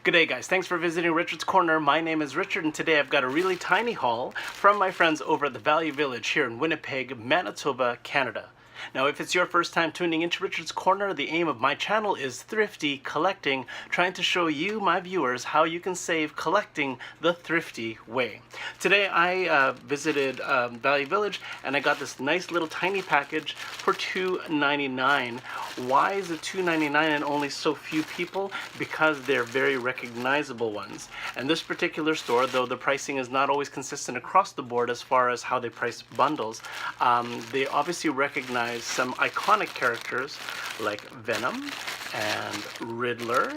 Good day, guys. Thanks for visiting Richard's Corner. My name is Richard, and today I've got a really tiny haul from my friends over at the Value Village here in Winnipeg, Manitoba, Canada. Now, if it's your first time tuning into Richard's Corner, the aim of my channel is thrifty collecting, trying to show you, my viewers, how you can save collecting the thrifty way. Today, I visited Value Village, and I got this nice little tiny package for $2.99. Why is it $2.99 and only so few people? Because they're very recognizable ones. And this particular store, though the pricing is not always consistent across the board as far as how they price bundles, they obviously recognize some iconic characters like Venom and RIddler,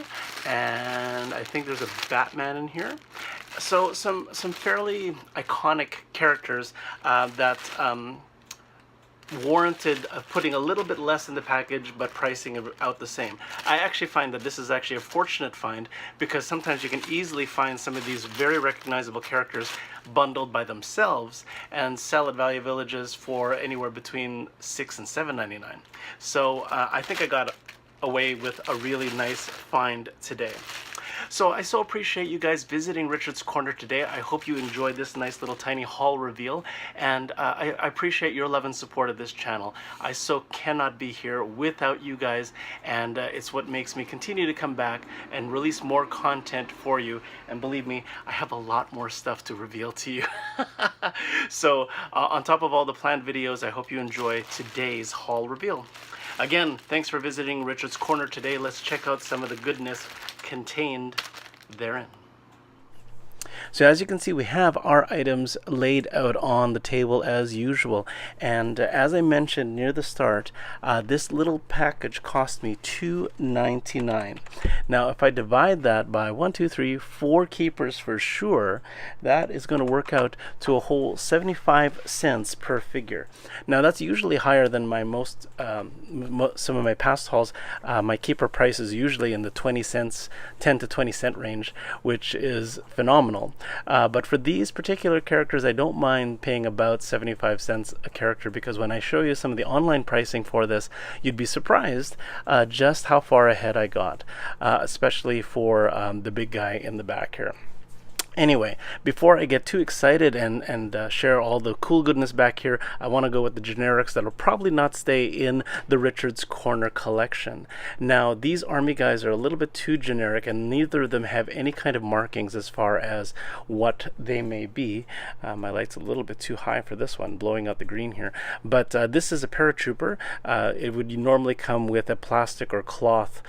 and I think there's a Batman in here. So some fairly iconic characters that warranted putting a little bit less in the package but pricing out the same. I actually find that this is actually a fortunate find, because sometimes you can easily find some of these very recognizable characters bundled by themselves and sell at Value Villages for anywhere between $6 and $7.99. So I think I got away with a really nice find today. So I so appreciate you guys visiting Richard's Corner today. I hope you enjoyed this nice little tiny haul reveal, and I appreciate your love and support of this channel. I so cannot be here without you guys, and it's what makes me continue to come back and release more content for you. And believe me, I have a lot more stuff to reveal to you. So on top of all the planned videos, I hope you enjoy today's haul reveal. Again, thanks for visiting Richard's Corner today. Let's check out some of the goodness contained therein. So as you can see, we have our items laid out on the table as usual, and as I mentioned near the start, this little package cost me $2.99. Now if I divide that by 4 keepers for sure, that is going to work out to a whole 75 cents per figure. Now that's usually higher than my some of my past hauls. My keeper price is usually in the 10 to 20 cent range, which is phenomenal. But for these particular characters, I don't mind paying about 75 cents a character, because when I show you some of the online pricing for this, you'd be surprised just how far ahead I got, especially for the big guy in the back here. Anyway, before I get too excited and share all the cool goodness back here, I want to go with the generics that will probably not stay in the Richard's Corner collection. Now, these army guys are a little bit too generic, and neither of them have any kind of markings as far as what they may be. My light's a little bit too high for this one, blowing out the green here. But this is a paratrooper. It would normally come with a plastic or cloth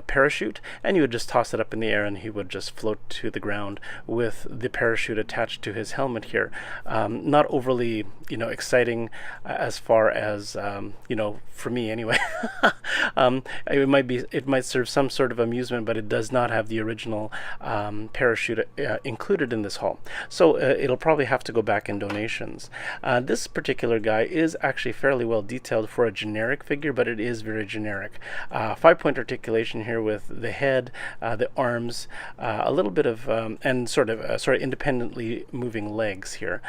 parachute, and you would just toss it up in the air and he would just float to the ground with the parachute attached to his helmet here. Not overly, exciting as far as, for me anyway. It might serve some sort of amusement, but it does not have the original parachute included in this haul. So it'll probably have to go back in donations. This particular guy is actually fairly well detailed for a generic figure, but it is very generic. 5-point articulation here with the head, the arms, a little bit of and sort of independently moving legs here.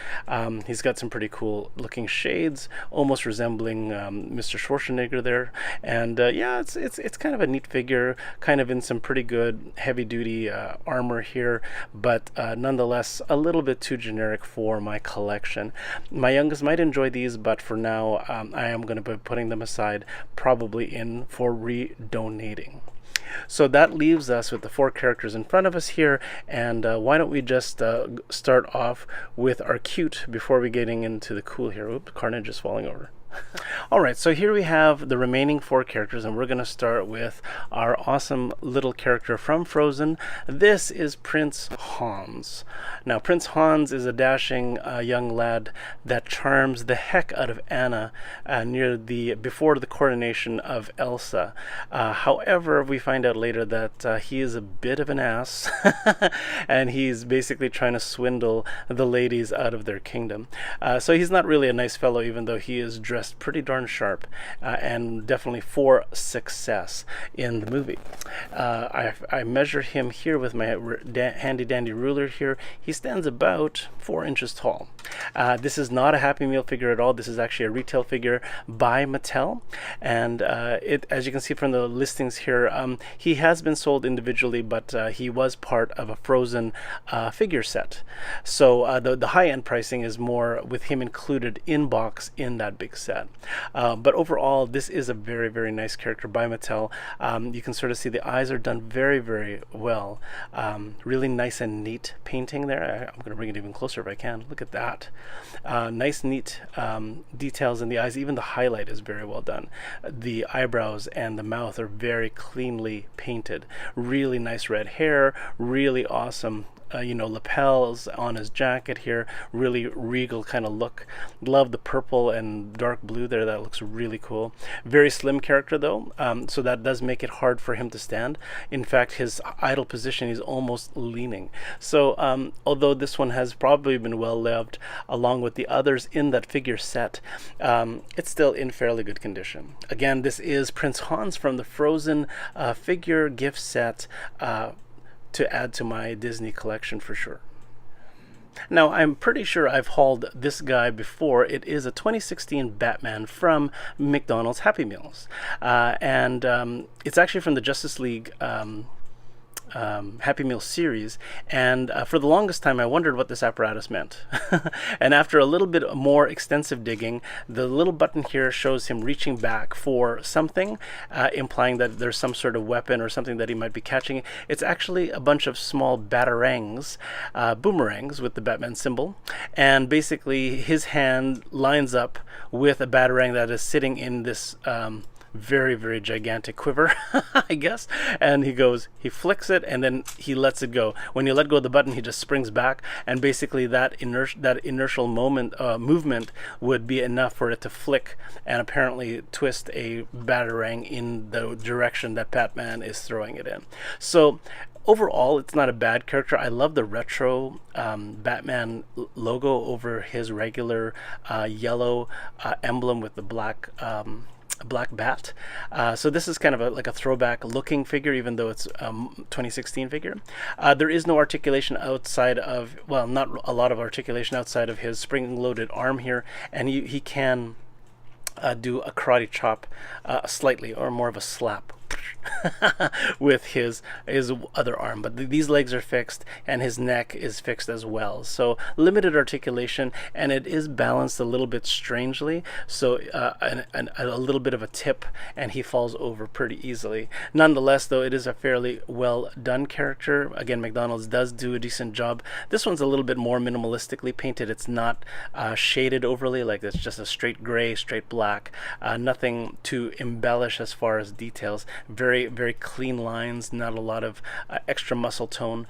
He's got some pretty cool looking shades, almost resembling Mr. Schwarzenegger there, and yeah, it's kind of a neat figure, kind of in some pretty good heavy duty armor here, but nonetheless a little bit too generic for my collection. My youngest might enjoy these, but for now I am going to be putting them aside, probably in for redonating. So that leaves us with the 4 characters in front of us here, and why don't we just start off with our cute before we getting into the cool here. Oops, Carnage is falling over. Alright, so here we have the remaining 4 characters, and we're going to start with our awesome little character from Frozen. This is Prince Hans. Now, Prince Hans is a dashing young lad that charms the heck out of Anna before the coronation of Elsa. However, we find out later that he is a bit of an ass, and he's basically trying to swindle the ladies out of their kingdom. So he's not really a nice fellow, even though he is dressed dressed pretty darn sharp, and definitely for success in the movie. I measured him here with my handy dandy ruler here. He stands about 4 inches tall. This is not a Happy Meal figure at all. This is actually a retail figure by Mattel, and as you can see from the listings here, he has been sold individually, but he was part of a Frozen figure set. So the high-end pricing is more with him included in box in that big set. But overall, this is a very, very nice character by Mattel. You can sort of see the eyes are done very, very well. Really nice and neat painting there. I'm going to bring it even closer if I can. Look at that. Nice, neat details in the eyes. Even the highlight is very well done. The eyebrows and the mouth are very cleanly painted. Really nice red hair. Really awesome lapels on his jacket here. Really regal kind of look. Love the purple and dark blue there. That looks really cool. Very slim character though, so that does make it hard for him to stand. In fact, his idle position, he's almost leaning. So although this one has probably been well lived along with the others in that figure set, it's still in fairly good condition. Again, this is Prince Hans from the Frozen figure gift set, to add to my Disney collection for sure. Now, I'm pretty sure I've hauled this guy before. It is a 2016 Batman from McDonald's Happy Meals. And it's actually from the Justice League Happy Meal series, and for the longest time I wondered what this apparatus meant. And after a little bit more extensive digging, the little button here shows him reaching back for something, implying that there's some sort of weapon or something that he might be catching. It's actually a bunch of small batarangs, boomerangs with the Batman symbol, and basically his hand lines up with a batarang that is sitting in this very, very gigantic quiver, I guess, and he flicks it and then he lets it go. When you let go of the button, he just springs back, and basically that inertial movement would be enough for it to flick and apparently twist a batarang in the direction that Batman is throwing it in. So overall, it's not a bad character. I love the retro Batman logo over his regular yellow emblem with the black bat. So this is kind of like a throwback looking figure, even though it's 2016 figure. There is no articulation outside of, well, not a lot of articulation outside of his spring-loaded arm here, and he can do a karate chop slightly, or more of a slap with his other arm, but these legs are fixed and his neck is fixed as well. So limited articulation, and it is balanced a little bit strangely, so and a little bit of a tip, and he falls over pretty easily. Nonetheless, though, it is a fairly well done character. Again, McDonald's does do a decent job. This one's a little bit more minimalistically painted. It's not shaded overly, like it's just a straight gray, straight black, nothing to embellish as far as details. Very, very clean lines, not a lot of extra muscle tone.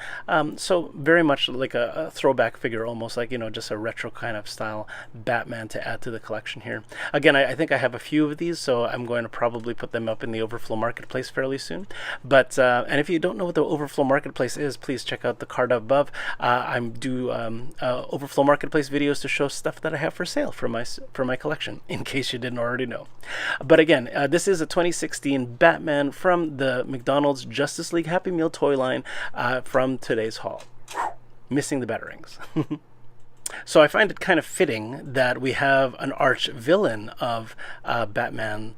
So very much like a throwback figure, almost like, just a retro kind of style Batman to add to the collection here. Again, I think I have a few of these, so I'm going to probably put them up in the Overflow Marketplace fairly soon. But and if you don't know what the Overflow Marketplace is, please check out the card above. I do Overflow Marketplace videos to show stuff that I have for sale for my collection, in case you didn't already know. But again, this is a 2016 Batman from the McDonald's Justice League Happy Meal toy line from today's haul. Missing the batarangs. So I find it kind of fitting that we have an arch villain of Batman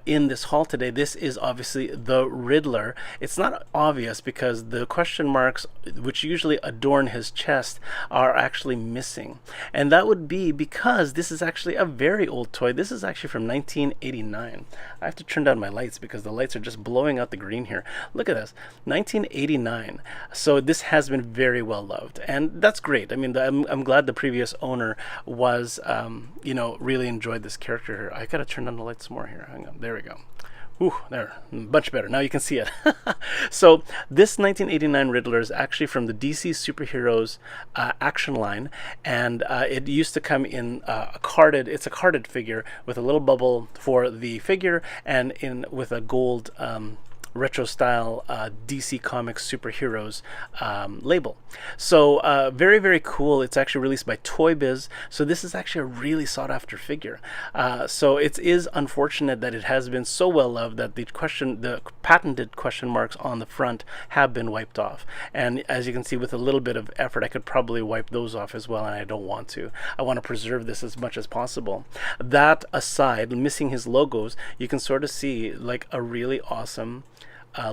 in this haul today. This is obviously the RIddler. It's not obvious because the question marks, which usually adorn his chest, are actually missing. And that would be because this is actually a very old toy. This is actually from 1989. I have to turn down my lights because the lights are just blowing out the green here. Look at this, 1989. So this has been very well loved, and that's great. I mean, I'm glad the previous owner was, really enjoyed this character here. I gotta turn on the lights more here. Hang on, there we go. Ooh, there, much better. Now you can see it. So this 1989 RIddler is actually from the DC Superheroes action line, and it used to come in it's a carded figure with a little bubble for the figure, and with a gold retro style DC Comics superheroes label. So very, very cool. It's actually released by Toy Biz. So this is actually a really sought after figure. So it is unfortunate that it has been so well loved that the patented question marks on the front have been wiped off. And as you can see, with a little bit of effort, I could probably wipe those off as well, and I don't want to. I want to preserve this as much as possible. That aside, missing his logos, you can sort of see like a really awesome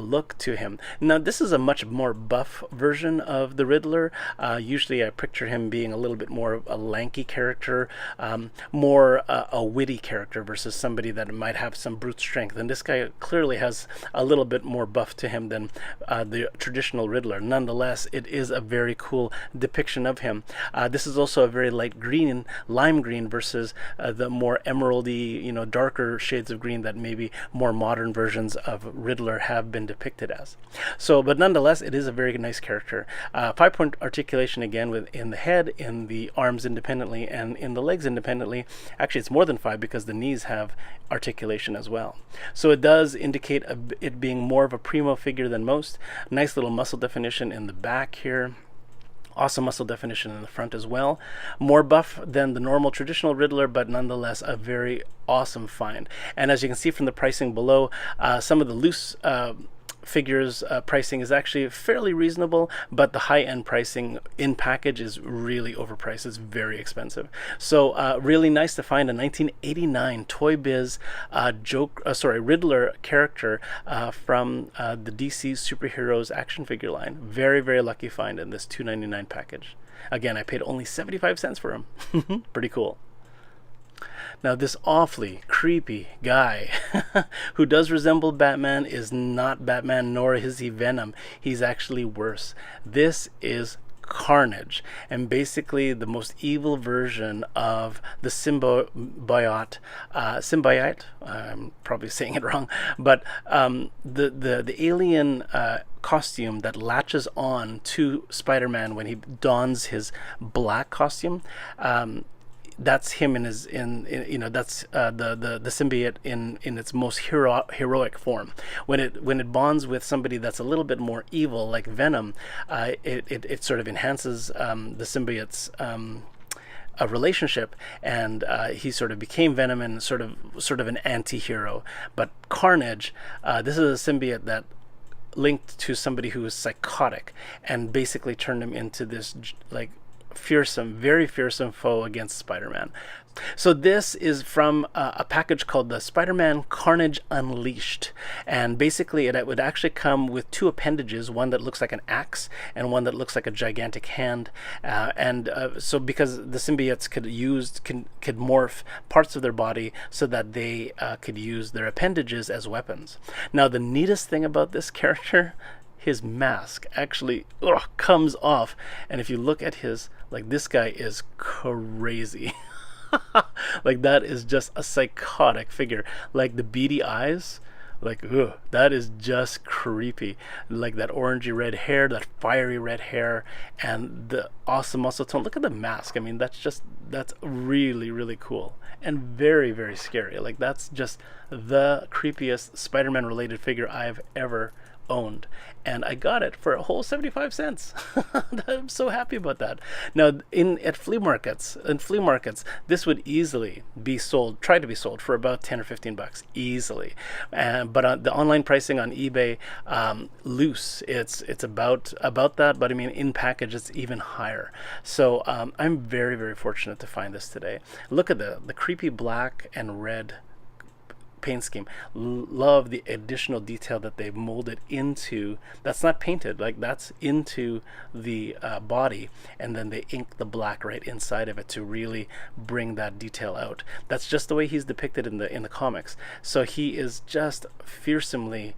look to him. Now this is a much more buff version of the RIddler. Usually I picture him being a little bit more of a lanky character, more a witty character versus somebody that might have some brute strength, and this guy clearly has a little bit more buff to him than the traditional RIddler. Nonetheless, it is a very cool depiction of him. This is also a very light green, lime green, versus the more emeraldy, you know, darker shades of green that maybe more modern versions of RIddler have been depicted as. So, but nonetheless, it is a very nice character. 5-point articulation again, within the head, in the arms independently, and in the legs independently. Actually, it's more than 5 because the knees have articulation as well. So it does indicate it being more of a primo figure than most. Nice little muscle definition in the back here. Awesome muscle definition in the front as well. More buff than the normal traditional RIddler, but nonetheless a very awesome find. And as you can see from the pricing below, some of the loose figures pricing is actually fairly reasonable, but the high-end pricing in package is really overpriced. It's very expensive. So really nice to find a 1989 Toy Biz RIddler character from the DC Superheroes action figure line. Very, very lucky find in this $2.99 package. Again, I paid only 75 cents for him. Pretty cool. Now this awfully creepy guy who does resemble Batman is not Batman, nor is he Venom. He's actually worse. This is Carnage, and basically the most evil version of the symbiote. I'm probably saying it wrong, but the alien costume that latches on to Spider-Man when he dons his black costume. That's him in his that's the symbiote in its most heroic form. When it bonds with somebody that's a little bit more evil, like Venom, it sort of enhances the symbiote's a relationship, and he sort of became Venom and sort of an anti-hero. But Carnage, this is a symbiote that linked to somebody who was psychotic and basically turned him into this like fearsome, very fearsome foe against Spider-Man. So this is from a package called the Spider-Man Carnage Unleashed, and basically it would actually come with 2 appendages, one that looks like an axe and one that looks like a gigantic hand, so because the symbiotes could morph parts of their body so that they could use their appendages as weapons. Now the neatest thing about this character, his mask actually comes off, and if you look at his, like, this guy is crazy. Like, that is just a psychotic figure. Like the beady eyes, like, that is just creepy. Like that orangey red hair, that fiery red hair, and the awesome muscle tone. Look at the mask. I mean, that's really, really cool and very, very scary. Like, that's just the creepiest Spider-Man related figure I've ever owned, and I got it for a whole 75 cents. I'm so happy about that. Now at flea markets, this would easily be sold, try to be sold for about 10 or 15 bucks easily, but the online pricing on eBay, loose, it's about that, but I mean in package it's even higher. So I'm very, very fortunate to find this today. Look at the creepy black and red paint scheme. Love the additional detail that they've molded into. That's not painted, like that's into the body, and then they ink the black right inside of it to really bring that detail out. That's just the way he's depicted in the comics. So he is just fearsomely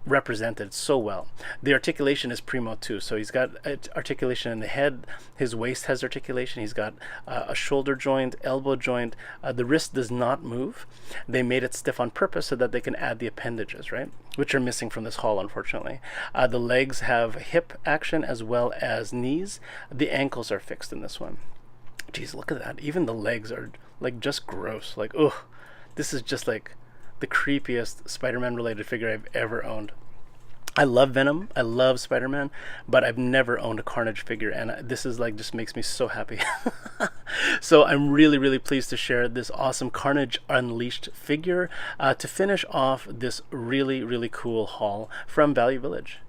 represented so well. The articulation is primo too, so he's got articulation in the head, his waist has articulation, he's got a shoulder joint, elbow joint, the wrist does not move. They made it stiff on purpose so that they can add the appendages, right, which are missing from this haul, unfortunately. The legs have hip action as well as knees. The ankles are fixed in this one. Geez, look at that. Even the legs are like just gross. Like, ugh, this is just like the creepiest Spider-Man related figure I've ever owned. I love Venom, I love Spider-Man, but I've never owned a Carnage figure, and this is like just makes me so happy. So I'm really pleased to share this awesome Carnage Unleashed figure to finish off this really cool haul from Value Village.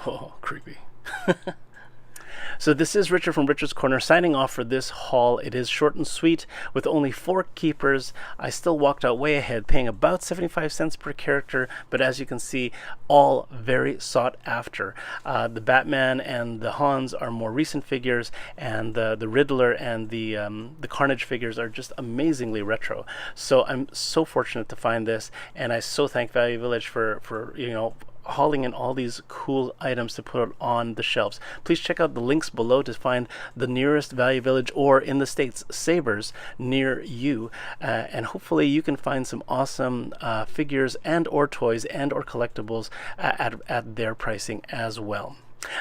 Oh, creepy. So this is Richard from Richard's Corner signing off for this haul. It is short and sweet with only 4 keepers. I still walked out way ahead, paying about 75 cents per character, but as you can see, all very sought after. The Batman and the Hans are more recent figures, and the RIddler and the Carnage figures are just amazingly retro. So I'm so fortunate to find this, and I so thank Value Village for you know, hauling in all these cool items to put on the shelves. Please check out the links below to find the nearest Value Village, or in the States, Sabres near you, and hopefully you can find some awesome figures and or toys and or collectibles at their pricing as well.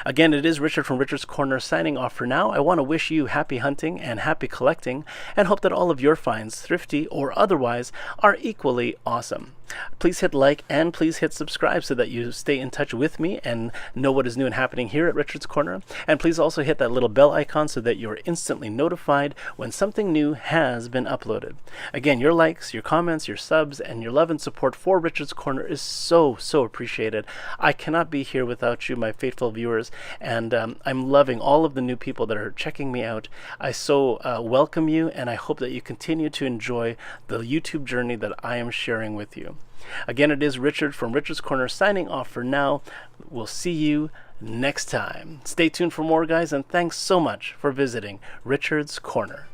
Again, it is Richard from Richard's Corner signing off for now. I want to wish you happy hunting and happy collecting, and hope that all of your finds, thrifty or otherwise, are equally awesome. Please hit like and please hit subscribe so that you stay in touch with me and know what is new and happening here at Richard's Corner. And please also hit that little bell icon so that you're instantly notified when something new has been uploaded. Again, your likes, your comments, your subs, and your love and support for Richard's Corner is so appreciated. I cannot be here without you, my faithful viewers, and I'm loving all of the new people that are checking me out. I so welcome you, and I hope that you continue to enjoy the YouTube journey that I am sharing with you. Again, it is Richard from Richard's Corner signing off for now. We'll see you next time. Stay tuned for more, guys, and thanks so much for visiting Richard's Corner.